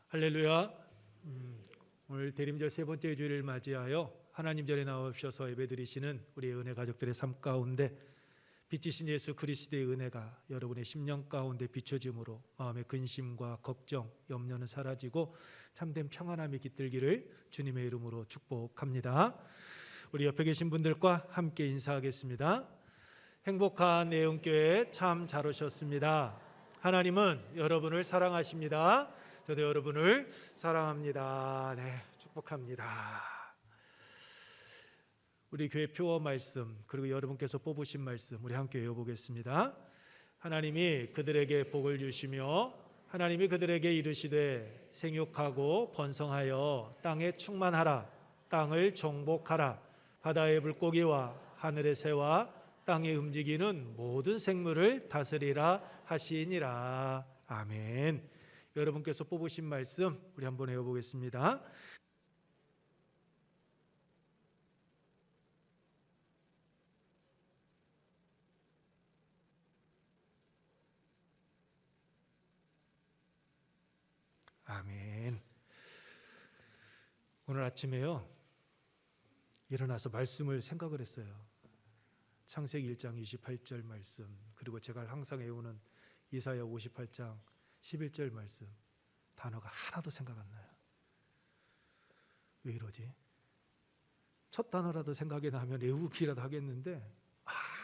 할렐루야. 오늘 대림절 세 번째 주일을 맞이하여 하나님 전에 나오셔서 예배드리시는 우리의 은혜 가족들의 삶 가운데 빛이신 예수 그리스도의 은혜가 여러분의 심령 가운데 비춰짐으로 마음의 근심과 걱정, 염려는 사라지고 참된 평안함이 깃들기를 주님의 이름으로 축복합니다. 우리 옆에 계신 분들과 함께 인사하겠습니다. 행복한 애용교회 참 잘 오셨습니다. 하나님은 여러분을 사랑하십니다. 저도 여러분을 사랑합니다. 네, 축복합니다. 우리 교회 표어 말씀 그리고 여러분께서 뽑으신 말씀 우리 함께 외워보겠습니다. 하나님이 그들에게 복을 주시며 하나님이 그들에게 이르시되 생육하고 번성하여 땅에 충만하라. 땅을 정복하라. 바다의 물고기와 하늘의 새와 땅에 움직이는 모든 생물을 다스리라 하시니라. 아멘. 여러분께서 뽑으신 말씀 우리 한번 외워보겠습니다. 아멘. 오늘 아침에요 일어나서 말씀을 생각을 했어요. 창세기 1장 28절 말씀 그리고 제가 항상 외우는 이사야 58장 11절 말씀 단어가 하나도 생각 안 나요. 왜 이러지? 첫 단어라도 생각이 나면 외우기라도 하겠는데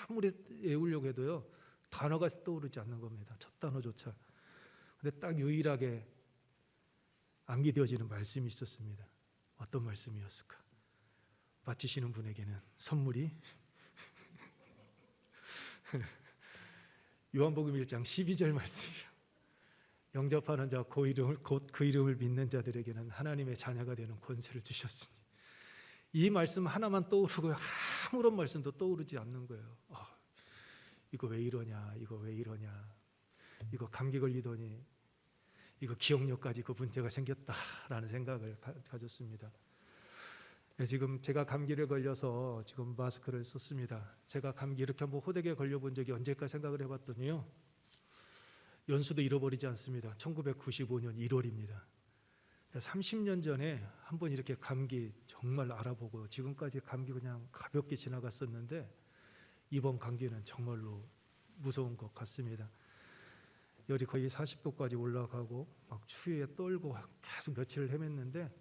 아무리 외우려고 해도요 단어가 떠오르지 않는 겁니다. 첫 단어조차. 근데 딱 유일하게 암기되어지는 말씀이 있었습니다. 어떤 말씀이었을까? 바치시는 분에게는 선물이 요한복음 1장 12절 말씀이에요. 영접하는 자 곧 그 이름을 믿는 자들에게는 하나님의 자녀가 되는 권세를 주셨으니. 이 말씀 하나만 떠오르고 아무런 말씀도 떠오르지 않는 거예요. 이거 왜 이러냐, 이거 왜 이러냐, 이거 감기 걸리더니 이거 기억력까지 그 문제가 생겼다라는 생각을 가졌습니다. 지금 제가 감기를 걸려서 지금 마스크를 썼습니다. 제가 감기 이렇게 한번 호되게 걸려본 적이 언제까 생각을 해봤더니요 연수도 잃어버리지 않습니다. 1995년 1월입니다. 30년 전에 한번 이렇게 감기 정말 알아보고 지금까지 감기 그냥 가볍게 지나갔었는데 이번 감기는 정말로 무서운 것 같습니다. 열이 거의 40도까지 올라가고 막 추위에 떨고 계속 며칠을 헤맸는데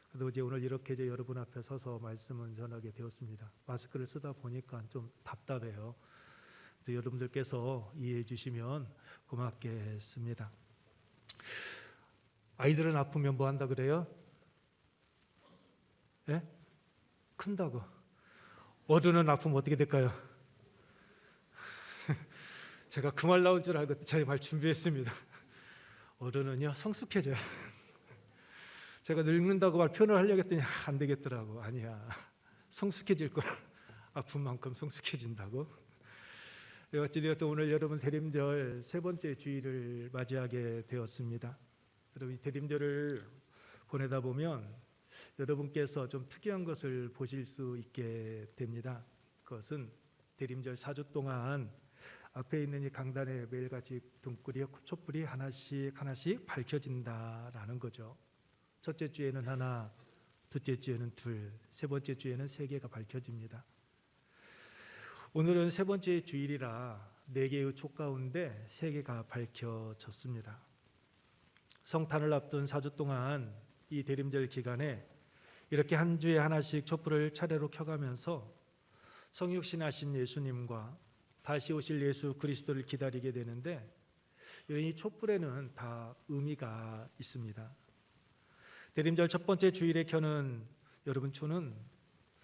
그래도 이제 오늘 이렇게 이제 여러분 앞에 서서 말씀을 전하게 되었습니다. 마스크를 쓰다 보니까 좀 답답해요. 여러분들께서 이해해 주시면 고맙겠습니다. 아이들은 아프면 뭐 한다 그래요? 예? 큰다고. 어른은 아프면 어떻게 될까요? 제가 그 말 나올 줄 알고 제 말 준비했습니다. 어른은요 성숙해져요. 제가 늙는다고 말 표현을 하려고 했더니 안 되겠더라고. 아니야, 성숙해질 거야. 아픈 만큼 성숙해진다고. 어찌되었든 오늘 여러분 대림절 세 번째 주일을 맞이하게 되었습니다. 여러분 이 대림절을 보내다 보면 여러분께서 좀 특이한 것을 보실 수 있게 됩니다. 그것은 대림절 4주 동안 앞에 있는 이 강단에 매일같이 등불이 촛불이 하나씩 밝혀진다라는 거죠. 첫째 주에는 하나, 둘째 주에는 둘, 세 번째 주에는 세 개가 밝혀집니다. 오늘은 세 번째 주일이라 네 개의 촛 가운데 세 개가 밝혀졌습니다. 성탄을 앞둔 4주 동안 이 대림절 기간에 이렇게 한 주에 하나씩 촛불을 차례로 켜가면서 성육신하신 예수님과 다시 오실 예수 그리스도를 기다리게 되는데 이 촛불에는 다 의미가 있습니다. 대림절 첫 번째 주일에 켜는 여러분 촛은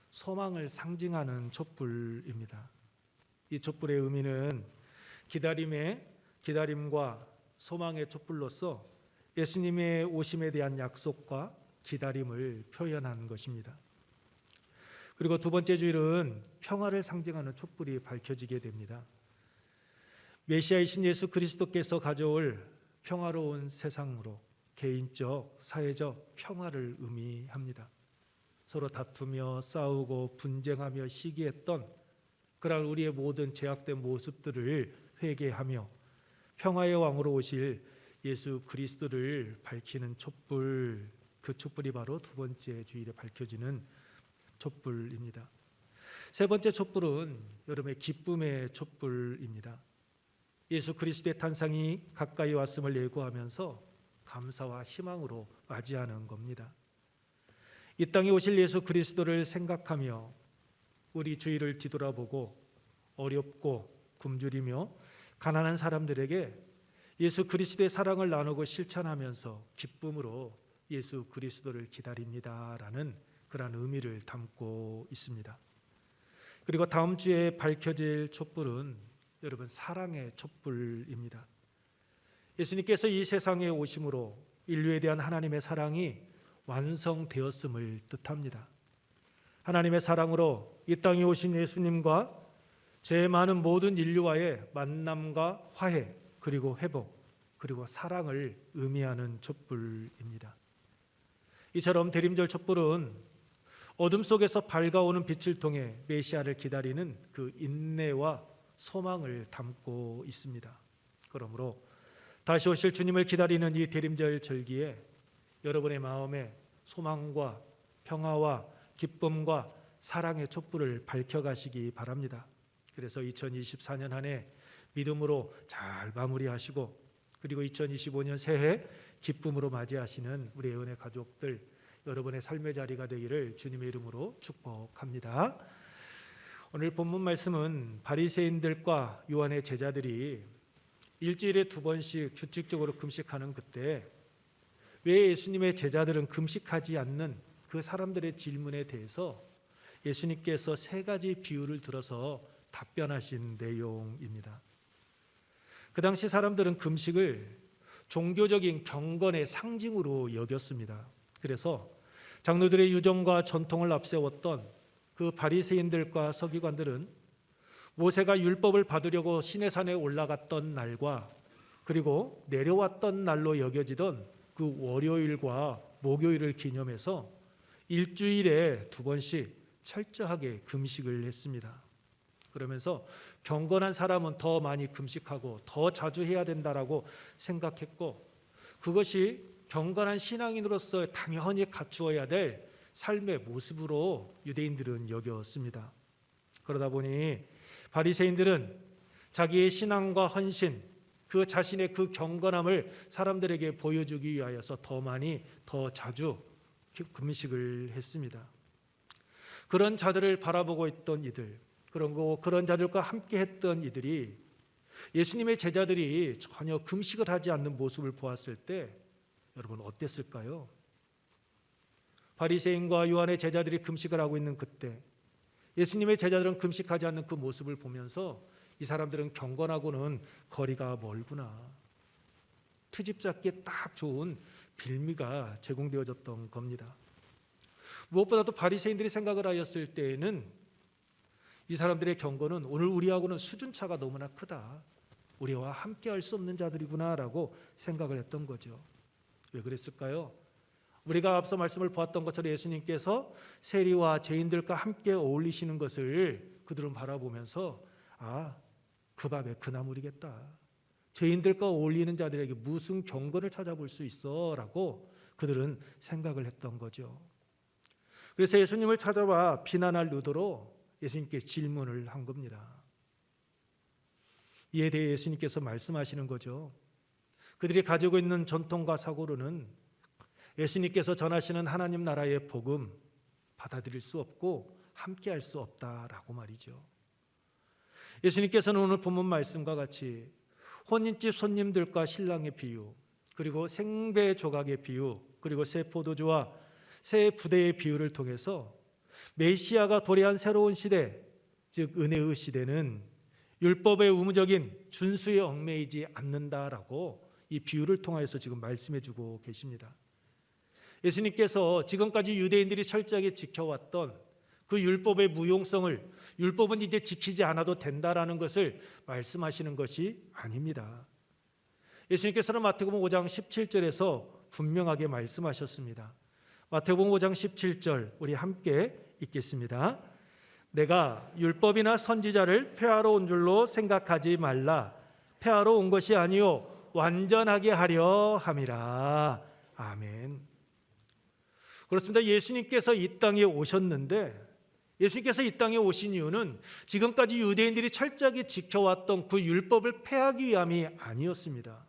소망을 상징하는 촛불입니다. 이 촛불의 의미는 기다림과 소망의 촛불로서 예수님의 오심에 대한 약속과 기다림을 표현한 것입니다. 그리고 두 번째 주일은 평화를 상징하는 촛불이 밝혀지게 됩니다. 메시아이신 예수 그리스도께서 가져올 평화로운 세상으로 개인적, 사회적 평화를 의미합니다. 서로 다투며 싸우고 분쟁하며 시기했던 그러한 우리의 모든 죄악된 모습들을 회개하며 평화의 왕으로 오실 예수 그리스도를 밝히는 촛불, 그 촛불이 바로 두 번째 주일에 밝혀지는 촛불입니다. 세 번째 촛불은 여러분의 기쁨의 촛불입니다. 예수 그리스도의 탄생이 가까이 왔음을 예고하면서 감사와 희망으로 맞이하는 겁니다. 이 땅에 오실 예수 그리스도를 생각하며 우리 주위를 뒤돌아보고 어렵고 굶주리며 가난한 사람들에게 예수 그리스도의 사랑을 나누고 실천하면서 기쁨으로 예수 그리스도를 기다립니다라는 그런 의미를 담고 있습니다. 그리고 다음 주에 밝혀질 촛불은 여러분 사랑의 촛불입니다. 예수님께서 이 세상에 오심으로 인류에 대한 하나님의 사랑이 완성되었음을 뜻합니다. 하나님의 사랑으로 이 땅에 오신 예수님과 죄 많은 모든 인류와의 만남과 화해 그리고 회복 그리고 사랑을 의미하는 촛불입니다. 이처럼 대림절 촛불은 어둠 속에서 밝아오는 빛을 통해 메시아를 기다리는 그 인내와 소망을 담고 있습니다. 그러므로 다시 오실 주님을 기다리는 이 대림절 절기에 여러분의 마음에 소망과 평화와 기쁨과 사랑의 촛불을 밝혀가시기 바랍니다. 그래서 2024년 한 해 믿음으로 잘 마무리하시고 그리고 2025년 새해 기쁨으로 맞이하시는 우리 애원의 가족들 여러분의 삶의 자리가 되기를 주님의 이름으로 축복합니다. 오늘 본문 말씀은 바리새인들과 요한의 제자들이 일주일에 2번씩 규칙적으로 금식하는 그때 왜 예수님의 제자들은 금식하지 않는 그 사람들의 질문에 대해서 예수님께서 3가지 비유를 들어서 답변하신 내용입니다. 그 당시 사람들은 금식을 종교적인 경건의 상징으로 여겼습니다. 그래서 장로들의 유정과 전통을 앞세웠던 그 바리새인들과 서기관들은 모세가 율법을 받으려고 시내산에 올라갔던 날과 그리고 내려왔던 날로 여겨지던 그 월요일과 목요일을 기념해서 일주일에 2번씩 철저하게 금식을 했습니다. 그러면서 경건한 사람은 더 많이 금식하고 더 자주 해야 된다라고 생각했고 그것이 경건한 신앙인으로서 당연히 갖추어야 될 삶의 모습으로 유대인들은 여겼습니다. 그러다 보니 바리새인들은 자기의 신앙과 헌신, 그 자신의 그 경건함을 사람들에게 보여주기 위하여서 더 많이 더 자주 금식을 했습니다. 그런 자들을 바라보고 있던 이들, 그런 자들과 함께 했던 이들이 예수님의 제자들이 전혀 금식을 하지 않는 모습을 보았을 때 여러분 어땠을까요? 바리새인과 요한의 제자들이 금식을 하고 있는 그때 예수님의 제자들은 금식하지 않는 그 모습을 보면서 이 사람들은 경건하고는 거리가 멀구나. 트집 잡기에 딱 좋은 빌미가 제공되어졌던 겁니다. 무엇보다도 바리새인들이 생각을 하였을 때에는 이 사람들의 경건은 오늘 우리하고는 수준차가 너무나 크다. 우리와 함께 할 수 없는 자들이구나라고 생각을 했던 거죠. 왜 그랬을까요? 우리가 앞서 말씀을 보았던 것처럼 예수님께서 세리와 죄인들과 함께 어울리시는 것을 그들은 바라보면서 그 밥에 그 나물이겠다. 죄인들과 어울리는 자들에게 무슨 경건을 찾아볼 수 있어 라고 그들은 생각을 했던 거죠. 그래서 예수님을 찾아와 비난할 의도로 예수님께 질문을 한 겁니다. 이에 대해 예수님께서 말씀하시는 거죠. 그들이 가지고 있는 전통과 사고로는 예수님께서 전하시는 하나님 나라의 복음 받아들일 수 없고 함께할 수 없다라고 말이죠. 예수님께서는 오늘 본문 말씀과 같이 혼인집 손님들과 신랑의 비유, 그리고 생배 조각의 비유, 그리고 새 포도주와 새 부대의 비유를 통해서 메시아가 도래한 새로운 시대, 즉 은혜의 시대는 율법의 의무적인 준수에 얽매이지 않는다라고 이 비유를 통해서 지금 말씀해 주고 계십니다. 예수님께서 지금까지 유대인들이 철저하게 지켜왔던 그 율법의 무용성을 율법은 이제 지키지 않아도 된다라는 것을 말씀하시는 것이 아닙니다. 예수님께서는 마태복음 5장 17절에서 분명하게 말씀하셨습니다. 마태복음 5장 17절 우리 함께 읽겠습니다. 내가 율법이나 선지자를 폐하러 온 줄로 생각하지 말라. 폐하러 온 것이 아니요 완전하게 하려 함이라. 아멘. 그렇습니다. 예수님께서 이 땅에 오셨는데, 예수님께서 이 땅에 오신 이유는 지금까지 유대인들이 철저하게 지켜왔던 그 율법을 폐하기 위함이 아니었습니다.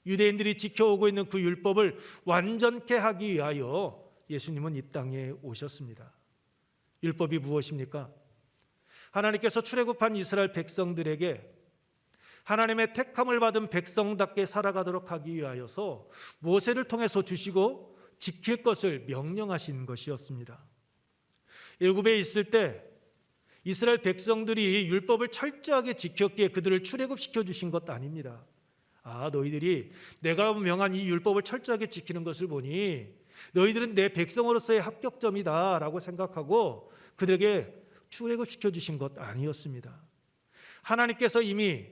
유대인들이 지켜오고 있는 그 율법을 완전케 하기 위하여 예수님은 이 땅에 오셨습니다. 율법이 무엇입니까? 하나님께서 출애굽한 이스라엘 백성들에게 하나님의 택함을 받은 백성답게 살아가도록 하기 위하여서 모세를 통해서 주시고 지킬 것을 명령하신 것이었습니다. 애굽에 있을 때 이스라엘 백성들이 율법을 철저하게 지켰기에 그들을 출애굽시켜 주신 것 아닙니다. 너희들이 내가 명한 이 율법을 철저하게 지키는 것을 보니 너희들은 내 백성으로서의 합격점이다 라고 생각하고 그들에게 출애굽시켜 주신 것 아니었습니다. 하나님께서 이미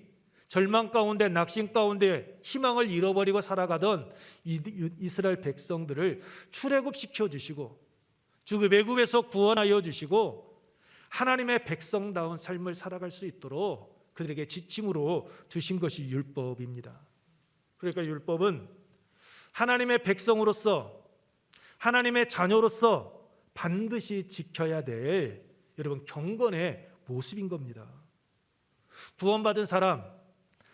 절망 가운데, 낙심 가운데 희망을 잃어버리고 살아가던 이스라엘 백성들을 출애굽시켜 주시고 애굽에서 구원하여 주시고 하나님의 백성다운 삶을 살아갈 수 있도록 그들에게 지침으로 주신 것이 율법입니다. 그러니까 율법은 하나님의 백성으로서, 하나님의 자녀로서 반드시 지켜야 될 여러분 경건의 모습인 겁니다. 구원받은 사람,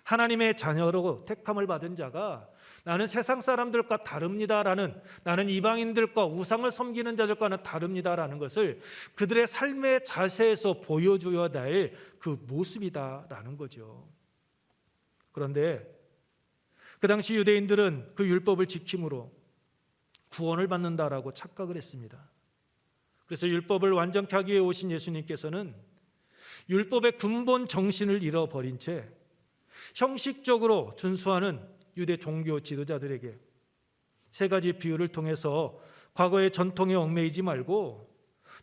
하나님의 자녀로 택함을 받은 자가 나는 세상 사람들과 다릅니다라는, 나는 이방인들과 우상을 섬기는 자들과는 다릅니다라는 것을 그들의 삶의 자세에서 보여줘야 될 그 모습이다라는 거죠. 그런데 그 당시 유대인들은 그 율법을 지킴으로 구원을 받는다라고 착각을 했습니다. 그래서 율법을 완전케 하기 위해 오신 예수님께서는 율법의 근본 정신을 잃어버린 채 형식적으로 준수하는 유대 종교 지도자들에게 세 가지 비유를 통해서 과거의 전통에 얽매이지 말고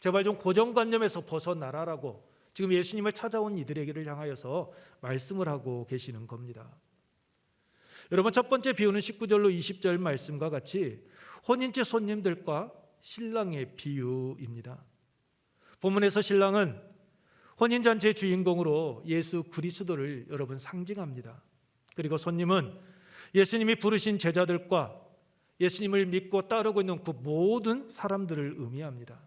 제발 좀 고정관념에서 벗어나라라고 지금 예수님을 찾아온 이들에게를 향하여서 말씀을 하고 계시는 겁니다. 여러분, 첫 번째 비유는 19절로 20절 말씀과 같이 혼인집 손님들과 신랑의 비유입니다. 본문에서 신랑은 혼인잔치의 주인공으로 예수 그리스도를 여러분 상징합니다. 그리고 손님은 예수님이 부르신 제자들과 예수님을 믿고 따르고 있는 그 모든 사람들을 의미합니다.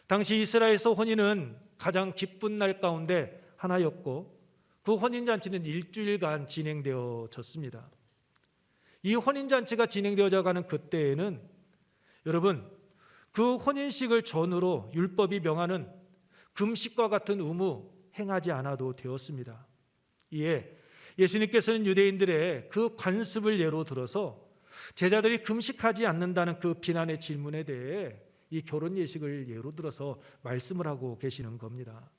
당시 이스라엘에서 혼인은 가장 기쁜 날 가운데 하나였고 그 혼인잔치는 일주일간 진행되어졌습니다. 이 혼인잔치가 진행되어져 가는 그때에는 여러분 그 혼인식을 전후로 율법이 명하는 금식과 같은 의무 행하지 않아도 되었습니다. 이에 예수님께서는 유대인들의 그 관습을 예로 들어서 제자들이 금식하지 않는다는 그 비난의 질문에 대해 이 결혼 예식을 예로 들어서 말씀을 하고 계시는 겁니다.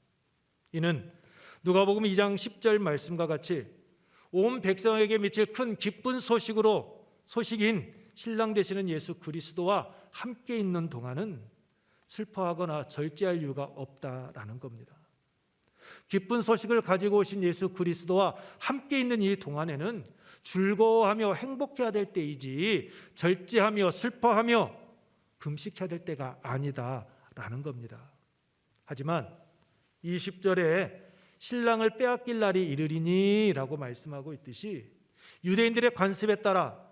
이는 누가복음 2장 10절 말씀과 같이 온 백성에게 미칠 큰 기쁜 소식인 신랑 되시는 예수 그리스도와 함께 있는 동안은 슬퍼하거나 절제할 이유가 없다라는 겁니다. 기쁜 소식을 가지고 오신 예수 그리스도와 함께 있는 이 동안에는 즐거워하며 행복해야 될 때이지 절제하며 슬퍼하며 금식해야 될 때가 아니다라는 겁니다. 하지만 20절에 신랑을 빼앗길 날이 이르리니 라고 말씀하고 있듯이 유대인들의 관습에 따라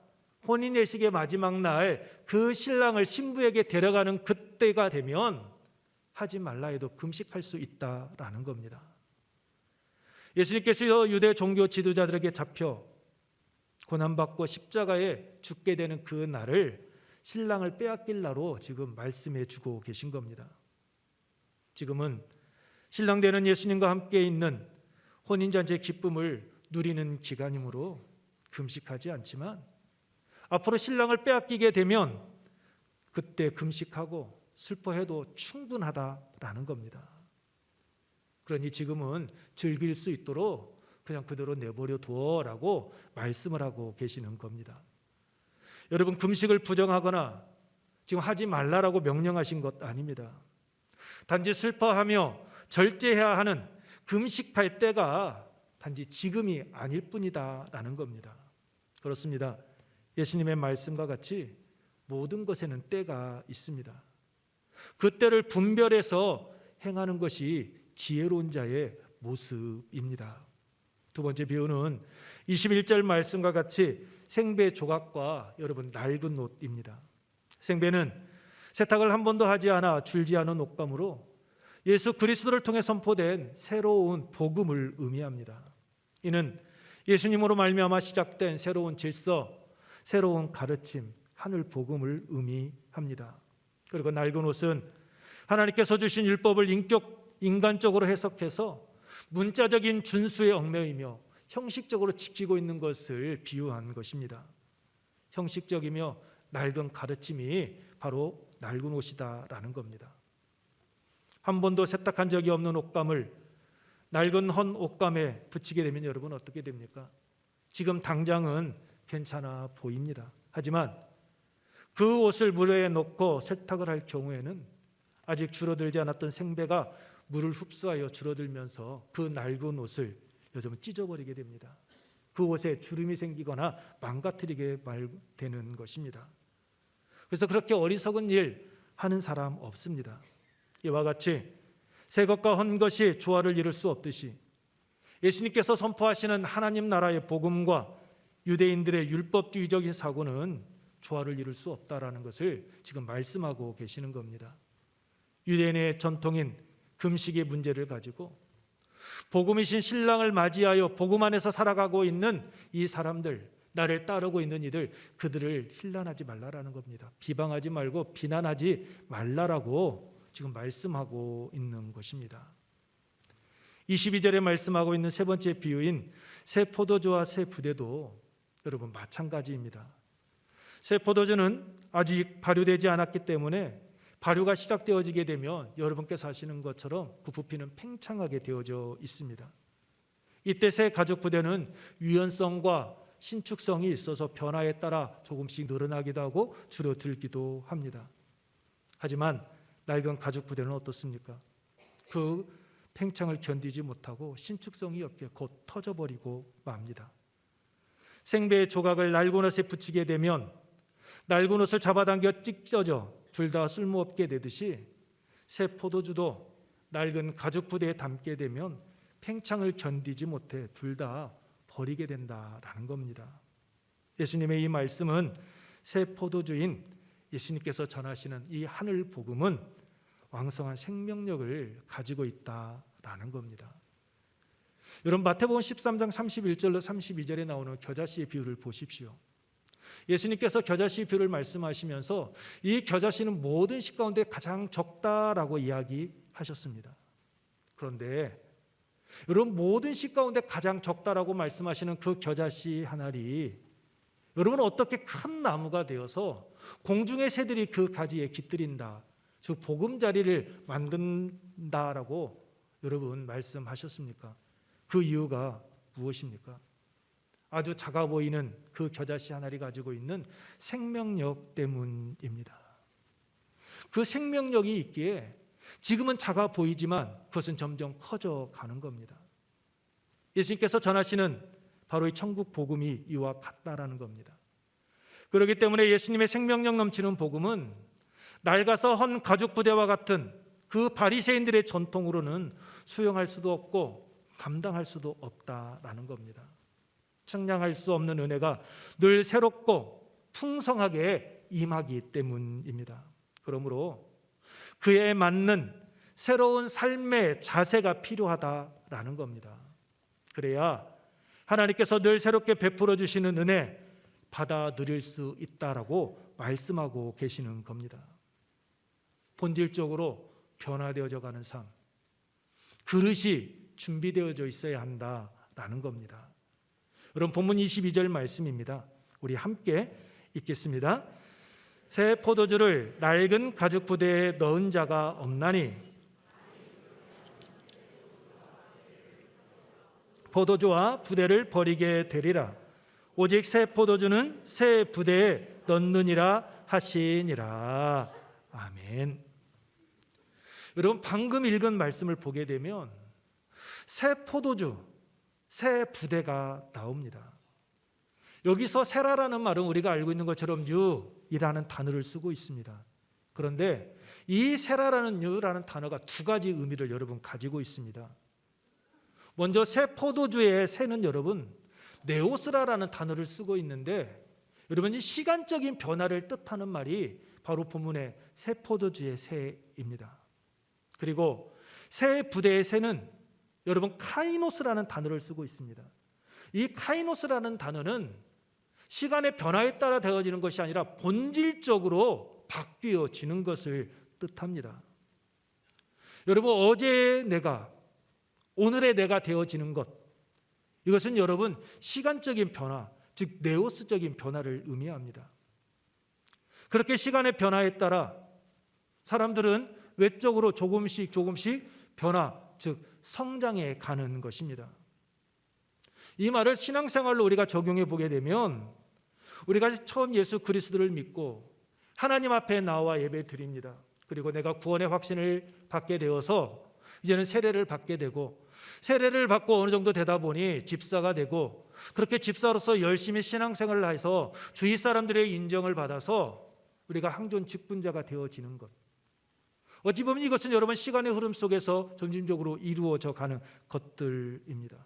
혼인예식의 마지막 날 그 신랑을 신부에게 데려가는 그때가 되면 하지 말라 해도 금식할 수 있다라는 겁니다. 예수님께서 유대 종교 지도자들에게 잡혀 고난받고 십자가에 죽게 되는 그 날을 신랑을 빼앗길 날로 지금 말씀해 주고 계신 겁니다. 지금은 신랑 되는 예수님과 함께 있는 혼인잔치의 기쁨을 누리는 기간이므로 금식하지 않지만 앞으로 신랑을 빼앗기게 되면 그때 금식하고 슬퍼해도 충분하다라는 겁니다. 그러니 지금은 즐길 수 있도록 그냥 그대로 내버려 두어라고 말씀을 하고 계시는 겁니다. 여러분, 금식을 부정하거나 지금 하지 말라라고 명령하신 것 아닙니다. 단지 슬퍼하며 절제해야 하는 금식할 때가 단지 지금이 아닐 뿐이다라는 겁니다. 그렇습니다. 예수님의 말씀과 같이 모든 것에는 때가 있습니다. 그 때를 분별해서 행하는 것이 지혜로운 자의 모습입니다. 두 번째 비유는 21절 말씀과 같이 생배 조각과 여러분 낡은 옷입니다. 생배는 세탁을 한 번도 하지 않아 줄지 않은 옷감으로 예수 그리스도를 통해 선포된 새로운 복음을 의미합니다. 이는 예수님으로 말미암아 시작된 새로운 질서, 새로운 가르침, 하늘 복음을 의미합니다. 그리고 낡은 옷은 하나님께서 주신 율법을 인간적으로 해석해서 문자적인 준수에 얽매이며 형식적으로 지키고 있는 것을 비유한 것입니다. 형식적이며 낡은 가르침이 바로 낡은 옷이다라는 겁니다. 한 번도 세탁한 적이 없는 옷감을 낡은 헌 옷감에 붙이게 되면 여러분 어떻게 됩니까? 지금 당장은 괜찮아 보입니다. 하지만 그 옷을 물에 넣고 세탁을 할 경우에는 아직 줄어들지 않았던 생배가 물을 흡수하여 줄어들면서 그 낡은 옷을 요즘은 찢어버리게 됩니다. 그 옷에 주름이 생기거나 망가뜨리게 되는 것입니다. 그래서 그렇게 어리석은 일 하는 사람 없습니다. 이와 같이 새 것과 헌 것이 조화를 이룰 수 없듯이 예수님께서 선포하시는 하나님 나라의 복음과 유대인들의 율법주의적인 사고는 조화를 이룰 수 없다라는 것을 지금 말씀하고 계시는 겁니다. 유대인의 전통인 금식의 문제를 가지고 복음이신 신랑을 맞이하여 복음 안에서 살아가고 있는 이 사람들, 나를 따르고 있는 이들, 그들을 힐난하지 말라라는 겁니다. 비방하지 말고 비난하지 말라라고 지금 말씀하고 있는 것입니다. 22절에 말씀하고 있는 세 번째 비유인 새 포도주와 새 부대도 여러분 마찬가지입니다. 새 포도주는 아직 발효되지 않았기 때문에 발효가 시작되어지게 되면 여러분께서 아시는 것처럼 그 부피는 팽창하게 되어져 있습니다. 이때 새 가죽 부대는 유연성과 신축성이 있어서 변화에 따라 조금씩 늘어나기도 하고 줄어들기도 합니다. 하지만 낡은 가죽 부대는 어떻습니까? 그 팽창을 견디지 못하고 신축성이 없게 곧 터져버리고 맙니다. 생배의 조각을 낡은 옷에 붙이게 되면 낡은 옷을 잡아당겨 찢어져 둘 다 쓸모없게 되듯이 새 포도주도 낡은 가죽 부대에 담게 되면 팽창을 견디지 못해 둘 다 버리게 된다라는 겁니다. 예수님의 이 말씀은 새 포도주인 예수님께서 전하시는 이 하늘 복음은 왕성한 생명력을 가지고 있다라는 겁니다. 여러분 마태복음 13장 31절로 32절에 나오는 겨자씨의 비유를 보십시오. 예수님께서 겨자씨 비유를 말씀하시면서 이 겨자씨는 모든 씨 가운데 가장 적다라고 이야기하셨습니다. 그런데 여러분 모든 씨 가운데 가장 적다라고 말씀하시는 그 겨자씨 한 알이 여러분 어떻게 큰 나무가 되어서 공중의 새들이 그 가지에 깃들인다, 즉 보금자리를 만든다라고 여러분 말씀하셨습니까? 그 이유가 무엇입니까? 아주 작아 보이는 그 겨자씨 한 알이 가지고 있는 생명력 때문입니다. 그 생명력이 있기에 지금은 작아 보이지만 그것은 점점 커져가는 겁니다. 예수님께서 전하시는 바로 이 천국 복음이 이와 같다라는 겁니다. 그렇기 때문에 예수님의 생명력 넘치는 복음은 낡아서 헌 가죽 부대와 같은 그 바리새인들의 전통으로는 수용할 수도 없고 감당할 수도 없다라는 겁니다. 측량할 수 없는 은혜가 늘 새롭고 풍성하게 임하기 때문입니다. 그러므로 그에 맞는 새로운 삶의 자세가 필요하다라는 겁니다. 그래야 하나님께서 늘 새롭게 베풀어 주시는 은혜 받아 누릴 수 있다라고 말씀하고 계시는 겁니다. 본질적으로 변화되어져 가는 삶, 그릇이 준비되어져 있어야 한다라는 겁니다. 여러분 본문 22절 말씀입니다. 우리 함께 읽겠습니다. 새 포도주를 낡은 가죽 부대에 넣은 자가 없나니 포도주와 부대를 버리게 되리라. 오직 새 포도주는 새 부대에 넣느니라 하시니라. 아멘. 여러분 방금 읽은 말씀을 보게 되면 새 포도주, 새 부대가 나옵니다. 여기서 세라라는 말은 우리가 알고 있는 것처럼 유이라는 단어를 쓰고 있습니다. 그런데 이 세라라는 유라는 단어가 두 가지 의미를 여러분 가지고 있습니다. 먼저 새 포도주의 새는 여러분 네오스라라는 단어를 쓰고 있는데, 여러분 이 시간적인 변화를 뜻하는 말이 바로 본문의 새 포도주의 새입니다. 그리고 새 부대의 새는 여러분 카이노스라는 단어를 쓰고 있습니다. 이 카이노스라는 단어는 시간의 변화에 따라 되어지는 것이 아니라 본질적으로 바뀌어지는 것을 뜻합니다. 여러분 어제의 내가 오늘의 내가 되어지는 것, 이것은 여러분 시간적인 변화, 즉 네오스적인 변화를 의미합니다. 그렇게 시간의 변화에 따라 사람들은 외적으로 조금씩 변화, 즉 성장해 가는 것입니다. 이 말을 신앙생활로 우리가 적용해 보게 되면, 우리가 처음 예수 그리스도를 믿고 하나님 앞에 나와 예배 드립니다. 그리고 내가 구원의 확신을 받게 되어서 이제는 세례를 받게 되고, 세례를 받고 어느 정도 되다 보니 집사가 되고, 그렇게 집사로서 열심히 신앙생활을 해서 주위 사람들의 인정을 받아서 우리가 항존 직분자가 되어지는 것, 어찌 보면 이것은 여러분 시간의 흐름 속에서 점진적으로 이루어져 가는 것들입니다.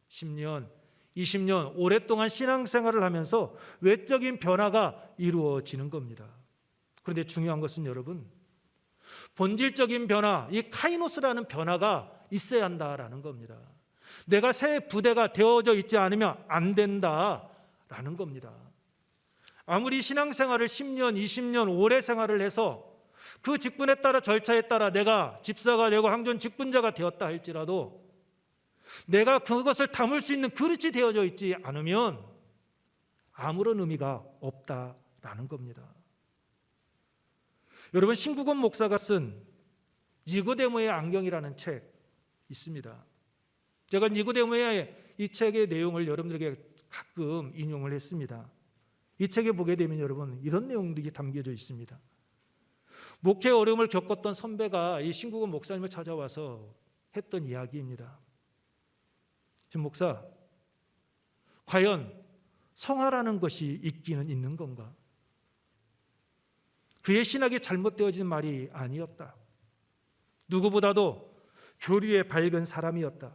10년, 20년 오랫동안 신앙생활을 하면서 외적인 변화가 이루어지는 겁니다. 그런데 중요한 것은 여러분, 본질적인 변화, 이 카이노스라는 변화가 있어야 한다라는 겁니다. 내가 새 부대가 되어져 있지 않으면 안 된다라는 겁니다. 아무리 신앙생활을 10년, 20년 오래 생활을 해서 그 직분에 따라 절차에 따라 내가 집사가 되고 항존 직분자가 되었다 할지라도 내가 그것을 담을 수 있는 그릇이 되어져 있지 않으면 아무런 의미가 없다라는 겁니다. 여러분 신국원 목사가 쓴 니고데모의 안경이라는 책 있습니다. 제가 니고데모의 이 책의 내용을 여러분들에게 가끔 인용을 했습니다. 이 책에 보게 되면 여러분 이런 내용들이 담겨져 있습니다. 목회 어려움을 겪었던 선배가 이 신국원 목사님을 찾아와서 했던 이야기입니다. 신 목사, 과연 성화라는 것이 있기는 있는 건가? 그의 신학이 잘못되어진 말이 아니었다. 누구보다도 교리에 밝은 사람이었다.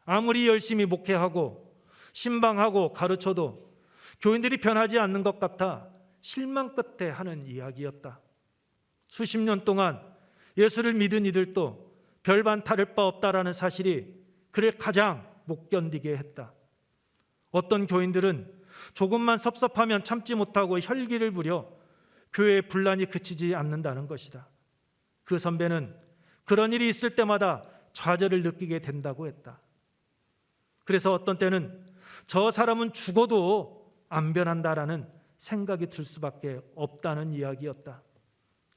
아무리 열심히 목회하고 신방하고 가르쳐도 교인들이 변하지 않는 것 같아 실망 끝에 하는 이야기였다. 수십 년 동안 예수를 믿은 이들도 별반 다를 바 없다라는 사실이 그를 가장 못 견디게 했다. 어떤 교인들은 조금만 섭섭하면 참지 못하고 혈기를 부려 교회의 분란이 그치지 않는다는 것이다. 그 선배는 그런 일이 있을 때마다 좌절을 느끼게 된다고 했다. 그래서 어떤 때는 저 사람은 죽어도 안 변한다라는 생각이 들 수밖에 없다는 이야기였다.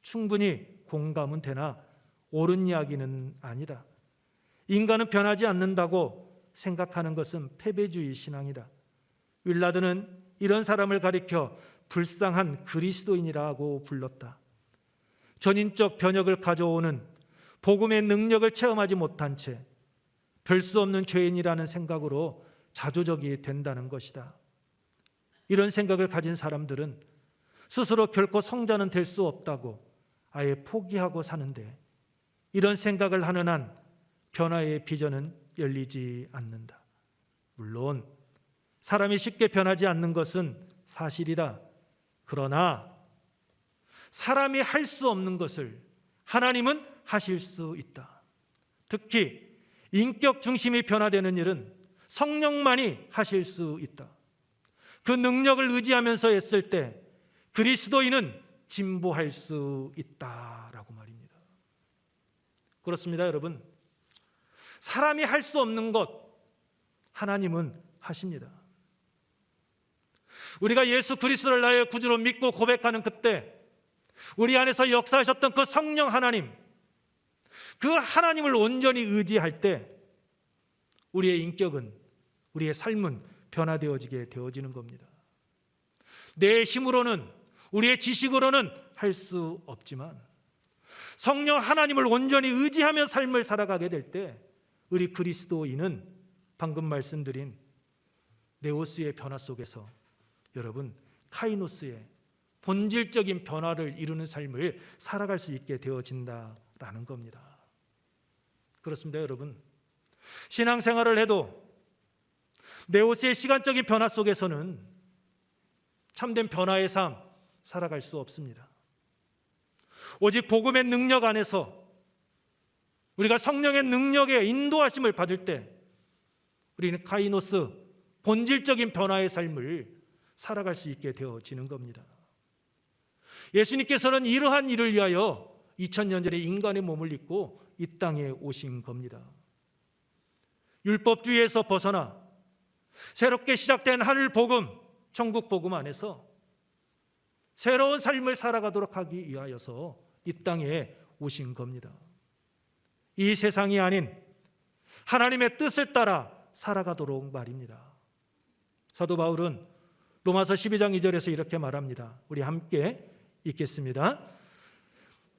충분히 공감은 되나 옳은 이야기는 아니다. 인간은 변하지 않는다고 생각하는 것은 패배주의 신앙이다. 윌라드는 이런 사람을 가리켜 불쌍한 그리스도인이라고 불렀다. 전인적 변혁을 가져오는 복음의 능력을 체험하지 못한 채 별 수 없는 죄인이라는 생각으로 자조적이 된다는 것이다. 이런 생각을 가진 사람들은 스스로 결코 성자는 될 수 없다고 아예 포기하고 사는데, 이런 생각을 하는 한 변화의 비전은 열리지 않는다. 물론 사람이 쉽게 변하지 않는 것은 사실이다. 그러나 사람이 할 수 없는 것을 하나님은 하실 수 있다. 특히 인격 중심이 변화되는 일은 성령만이 하실 수 있다. 그 능력을 의지하면서 했을 때 그리스도인은 진보할 수 있다라고 말입니다. 그렇습니다, 여러분. 사람이 할 수 없는 것 하나님은 하십니다. 우리가 예수 그리스도를 나의 구주로 믿고 고백하는 그때 우리 안에서 역사하셨던 그 성령 하나님, 그 하나님을 온전히 의지할 때 우리의 인격은, 우리의 삶은 변화되어지게 되어지는 겁니다. 내 힘으로는, 우리의 지식으로는 할 수 없지만 성령 하나님을 온전히 의지하며 삶을 살아가게 될 때 우리 그리스도인은 방금 말씀드린 네오스의 변화 속에서 여러분 카이노스의 본질적인 변화를 이루는 삶을 살아갈 수 있게 되어진다라는 겁니다. 그렇습니다, 여러분. 신앙생활을 해도 네오스의 시간적인 변화 속에서는 참된 변화의 삶 살아갈 수 없습니다. 오직 복음의 능력 안에서 우리가 성령의 능력에 인도하심을 받을 때 우리는 카이노스 본질적인 변화의 삶을 살아갈 수 있게 되어지는 겁니다. 예수님께서는 이러한 일을 위하여 2000년 전에 인간의 몸을 입고 이 땅에 오신 겁니다. 율법주의에서 벗어나 새롭게 시작된 하늘 복음, 천국 복음 안에서 새로운 삶을 살아가도록 하기 위하여서 이 땅에 오신 겁니다. 이 세상이 아닌 하나님의 뜻을 따라 살아가도록 말입니다. 사도 바울은 로마서 12장 2절에서 이렇게 말합니다. 우리 함께 읽겠습니다.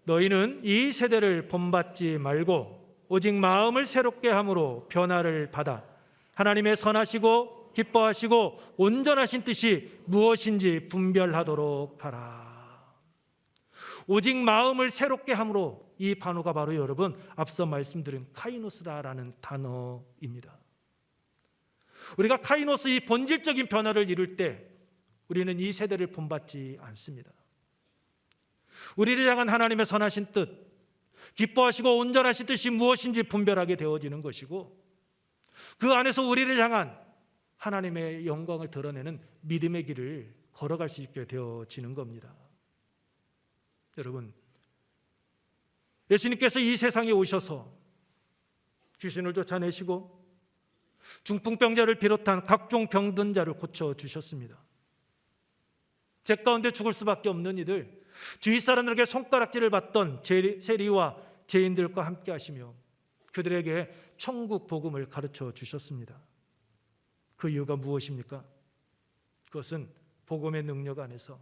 너희는 이 세대를 본받지 말고 오직 마음을 새롭게 함으로 변화를 받아 하나님의 선하시고 기뻐하시고 온전하신 뜻이 무엇인지 분별하도록 하라. 오직 마음을 새롭게 함으로, 이 단어가 바로 여러분 앞서 말씀드린 카이노스다라는 단어입니다. 우리가 카이노스, 이 본질적인 변화를 이룰 때 우리는 이 세대를 본받지 않습니다. 우리를 향한 하나님의 선하신 뜻, 기뻐하시고 온전하신 뜻이 무엇인지 분별하게 되어지는 것이고, 그 안에서 우리를 향한 하나님의 영광을 드러내는 믿음의 길을 걸어갈 수 있게 되어지는 겁니다. 여러분, 예수님께서 이 세상에 오셔서 귀신을 쫓아내시고 중풍병자를 비롯한 각종 병든 자를 고쳐주셨습니다. 죄 가운데 죽을 수밖에 없는 이들, 주위 사람들에게 손가락질을 받던 세리와 죄인들과 함께 하시며 그들에게 천국 복음을 가르쳐 주셨습니다. 그 이유가 무엇입니까? 그것은 복음의 능력 안에서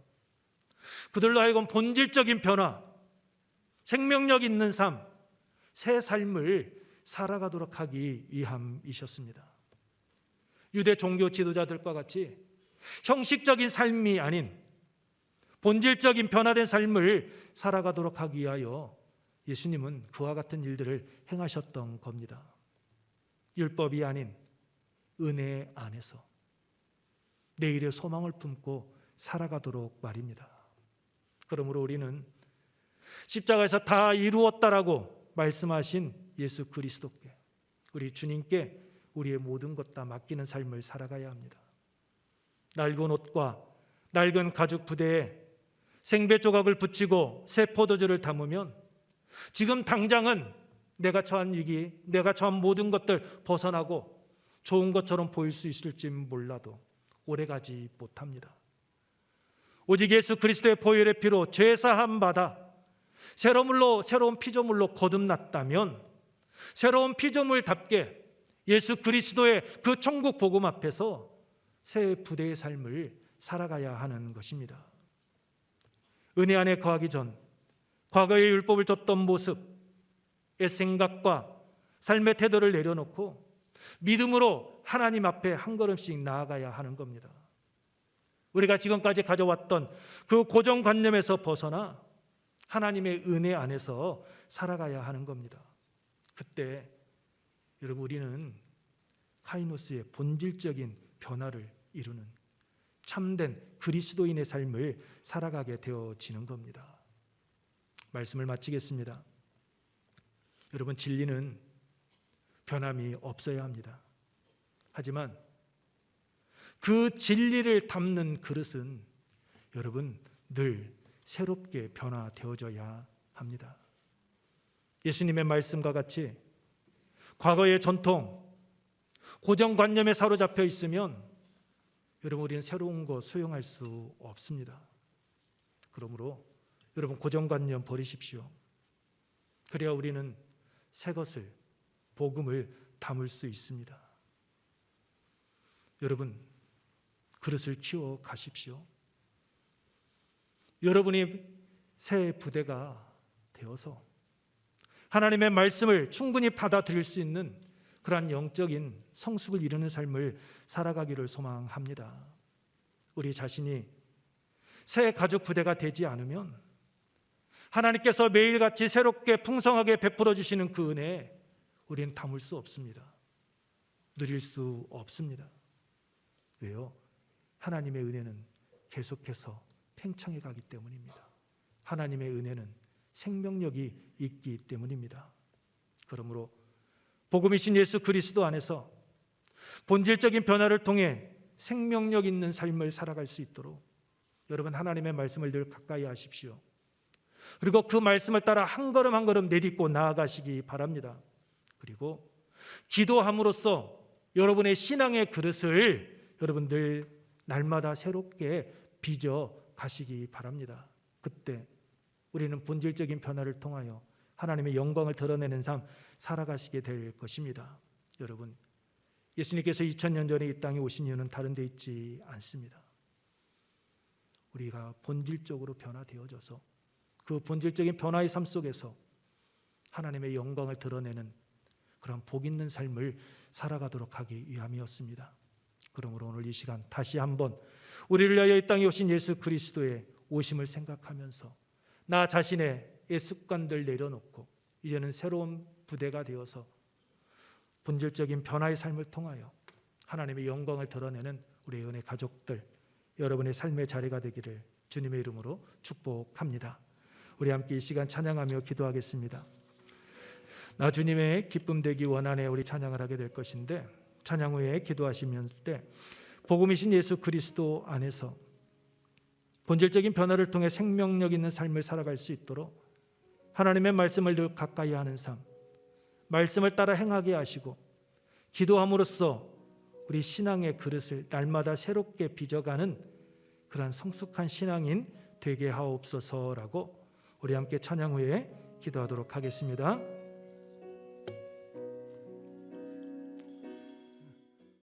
그들로 하여금 본질적인 변화, 생명력 있는 삶, 새 삶을 살아가도록 하기 위함이셨습니다. 유대 종교 지도자들과 같이 형식적인 삶이 아닌 본질적인 변화된 삶을 살아가도록 하기 위하여 예수님은 그와 같은 일들을 행하셨던 겁니다. 율법이 아닌 은혜 안에서 내일의 소망을 품고 살아가도록 말입니다. 그러므로 우리는 십자가에서 다 이루었다라고 말씀하신 예수 그리스도께, 우리 주님께 우리의 모든 것 다 맡기는 삶을 살아가야 합니다. 낡은 옷과 낡은 가죽 부대에 생배 조각을 붙이고 새 포도주를 담으면 지금 당장은 내가 처한 위기, 내가 처한 모든 것들 벗어나고 좋은 것처럼 보일 수 있을지 몰라도 오래가지 못합니다. 오직 예수 그리스도의 보혈의 피로 죄 사함 받아 새로운 피조물로 거듭났다면 새로운 피조물답게 예수 그리스도의 그 천국 복음 앞에서 새 부대의 삶을 살아가야 하는 것입니다. 은혜 안에 거하기 전 과거의 율법을 줬던 모습의 생각과 삶의 태도를 내려놓고 믿음으로 하나님 앞에 한 걸음씩 나아가야 하는 겁니다. 우리가 지금까지 가져왔던 그 고정관념에서 벗어나 하나님의 은혜 안에서 살아가야 하는 겁니다. 그때 여러분, 우리는 카이노스의 본질적인 변화를 이루는 참된 그리스도인의 삶을 살아가게 되어지는 겁니다. 말씀을 마치겠습니다. 여러분, 진리는 변함이 없어야 합니다. 하지만 그 진리를 담는 그릇은 여러분 늘 새롭게 변화되어져야 합니다. 예수님의 말씀과 같이 과거의 전통, 고정관념에 사로잡혀 있으면 여러분 우리는 새로운 거 수용할 수 없습니다. 그러므로 여러분 고정관념 버리십시오. 그래야 우리는 새 것을, 복음을 담을 수 있습니다. 여러분 그릇을 키워 가십시오. 여러분이 새 부대가 되어서 하나님의 말씀을 충분히 받아들일 수 있는 그러한 영적인 성숙을 이루는 삶을 살아가기를 소망합니다. 우리 자신이 새 가족 부대가 되지 않으면 하나님께서 매일같이 새롭게 풍성하게 베풀어 주시는 그 은혜에 우리는 담을 수 없습니다. 누릴 수 없습니다. 왜요? 하나님의 은혜는 계속해서 팽창해 가기 때문입니다. 하나님의 은혜는 생명력이 있기 때문입니다. 그러므로 복음이신 예수 그리스도 안에서 본질적인 변화를 통해 생명력 있는 삶을 살아갈 수 있도록 여러분 하나님의 말씀을 늘 가까이 하십시오. 그리고 그 말씀을 따라 한 걸음 한 걸음 내딛고 나아가시기 바랍니다. 그리고 기도함으로써 여러분의 신앙의 그릇을 여러분들 날마다 새롭게 빚어 가시기 바랍니다. 그때 우리는 본질적인 변화를 통하여 하나님의 영광을 드러내는 삶 살아가시게 될 것입니다. 여러분, 예수님께서 2000년 전에 이 땅에 오신 이유는 다른 데 있지 않습니다. 우리가 본질적으로 변화되어져서 그 본질적인 변화의 삶 속에서 하나님의 영광을 드러내는 그런 복 있는 삶을 살아가도록 하기 위함이었습니다. 그러므로 오늘 이 시간 다시 한번 우리를 위하여 이 땅에 오신 예수 그리스도의 오심을 생각하면서 나 자신의 습관들 내려놓고 이제는 새로운 부대가 되어서 본질적인 변화의 삶을 통하여 하나님의 영광을 드러내는 우리 은혜 가족들 여러분의 삶의 자리가 되기를 주님의 이름으로 축복합니다. 우리 함께 이 시간 찬양하며 기도하겠습니다. 나 주님의 기쁨 되기 원하네 우리 찬양을 하게 될 것인데 찬양 후에 기도하시면 때 복음이신 예수 그리스도 안에서 본질적인 변화를 통해 생명력 있는 삶을 살아갈 수 있도록 하나님의 말씀을 늘 가까이 하는 삶, 말씀을 따라 행하게 하시고 기도함으로써 우리 신앙의 그릇을 날마다 새롭게 빚어가는 그러한 성숙한 신앙인 되게 하옵소서라고 우리 함께 찬양 후에 기도하도록 하겠습니다.